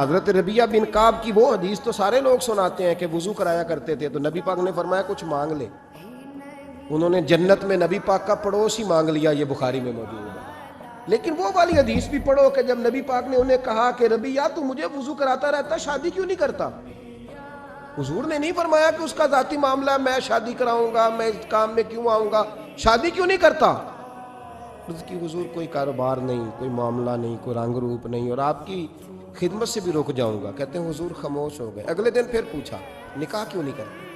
حضرت ربیہ بن کعب کی وہ حدیث تو سارے لوگ سناتے ہیں کہ وضو کرایا کرتے تھے، تو نبی پاک نے فرمایا کچھ مانگ لے. انہوں نے جنت میں نبی پاک کا پڑوس ہی مانگ لیا، یہ بخاری میں موجود ہے. لیکن وہ والی حدیث بھی پڑھو کہ جب نبی پاک نے انہیں کہا کہ ربیہ تو مجھے وضو کراتا رہتا، شادی کیوں نہیں کرتا؟ حضور نے نہیں فرمایا کہ اس کا ذاتی معاملہ ہے، میں شادی کراؤں گا، میں اس کام میں کیوں آؤں گا، شادی کیوں نہیں کرتا؟ اس کی حضور کوئی کاروبار نہیں، کوئی معاملہ نہیں، کوئی رنگ روپ نہیں، اور آپ کی خدمت سے بھی رک جاؤں گا. کہتے ہیں حضور خاموش ہو گئے. اگلے دن پھر پوچھا نکاح کیوں نہیں کرتے؟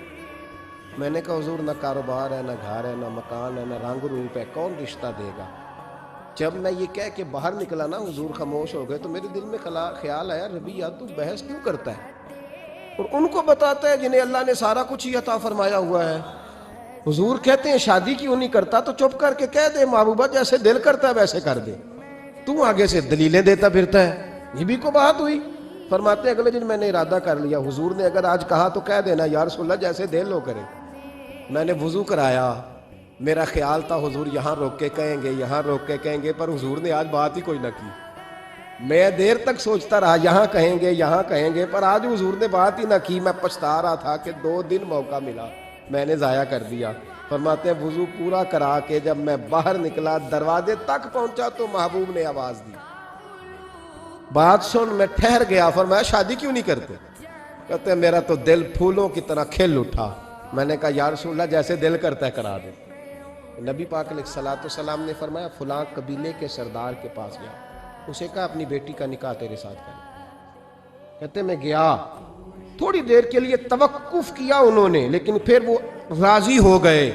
میں نے کہا حضور نہ کاروبار ہے، نہ گھر ہے، نہ مکان ہے، نہ رنگ روپ ہے، کون رشتہ دے گا؟ جب میں یہ کہہ کے باہر نکلا نا حضور خاموش ہو گئے، تو میرے دل میں خیال آیا ربیہ تو بحث کیوں کرتا ہے اور ان کو بتاتا ہے جنہیں اللہ نے سارا کچھ ہی عطا فرمایا ہوا ہے. حضور کہتے ہیں شادی کیوں نہیں کرتا؟ تو چپ کر کے کہہ دے محبوبہ جیسے دل کرتا ہے ویسے کر دے، تو آگے سے دلیلیں دیتا پھرتا ہے. یہ بھی کو بات ہوئی. فرماتے اگلے دن میں نے ارادہ کر لیا، حضور نے اگر آج کہا تو کہہ دینا یا رسول اللہ جیسے دل ہو کرے. میں نے وضو کرایا، میرا خیال تھا حضور یہاں روک کے کہیں گے، یہاں روک کے کہیں گے، پر حضور نے آج بات ہی کوئی نہ کی. میں دیر تک سوچتا رہا یہاں کہیں گے، یہاں کہیں گے، پر آج حضور نے بات ہی نہ کی. میں پچھتا رہا تھا کہ 2 دن موقع ملا میں نے ضائع کر دیا. فرماتے ہیں وضو پورا کرا کے جب میں باہر نکلا، دروازے تک پہنچا تو محبوب نے آواز دی. بات سن میں ٹھہر گیا. فرمایا شادی کیوں نہیں کرتے؟ کہتے ہیں میرا تو دل پھولوں کی طرح کھل اٹھا. میں نے کہا یا رسول اللہ جیسے دل کرتا ہے کرا دے. نبی پاک علیہ الصلوۃ والسلام نے فرمایا فلاں قبیلے کے سردار کے پاس گیا، اسے کہا اپنی بیٹی کا نکاح تیرے ساتھ کر. کہتے میں گیا، تھوڑی دیر کے لیے توقف کیا انہوں نے، لیکن پھر وہ راضی ہو گئے.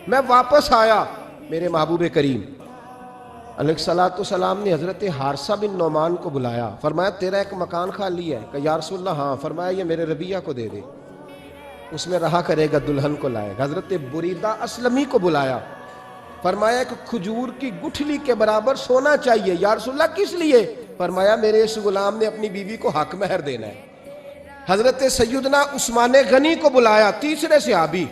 میں واپس آیا، میرے محبوب کریم علیہ الصلوۃ والسلام نے حضرت حارثہ بن نعمان کو بلایا. فرمایا تیرا ایک مکان خالی ہے؟ کہ یا رسول اللہ ہاں. فرمایا یہ میرے ربیہ کو دے دے، اس میں رہا کرے گا، دلہن کو لائے گا. حضرت بریدہ اسلمی کو بلایا. فرمایا ایک کھجور کی گٹھلی کے برابر سونا چاہیے. یا رسول اللہ کس لیے؟ فرمایا میرے اس غلام نے اپنی بیوی کو حق مہر دینا ہے. حضرت سیدنا عثمان غنی کو بلایا، تیسرے صحابی.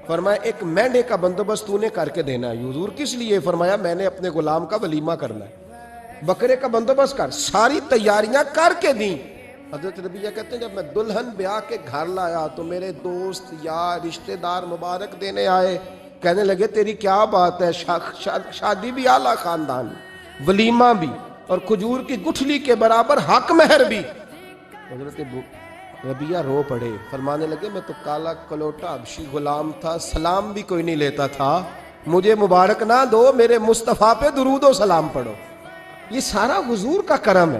فرمایا ایک مینڈے کا بندوبست تو نے کر کے دینا ہے. حضور کس لیے؟ فرمایا میں نے اپنے غلام کا ولیمہ کرنا ہے، بکرے کا بندوبست کر. ساری تیاریاں کر کے دیں. حضرت ربیہ کہتے ہیں جب میں دلہن بیاہ کے گھر لایا تو میرے دوست یار رشتہ دار مبارک دینے آئے. کہنے لگے تیری کیا بات ہے، شادی بھی اعلیٰ خاندان، ولیمہ بھی، اور کھجور کی گٹھلی کے برابر حق مہر بھی. حضرت ربیہ رو پڑے. فرمانے لگے میں تو کالا کلوٹا حبشی غلام تھا، سلام بھی کوئی نہیں لیتا تھا، مجھے مبارک نہ دو، میرے مصطفیٰ پہ درود و سلام پڑھو. یہ سارا حضور کا کرم ہے.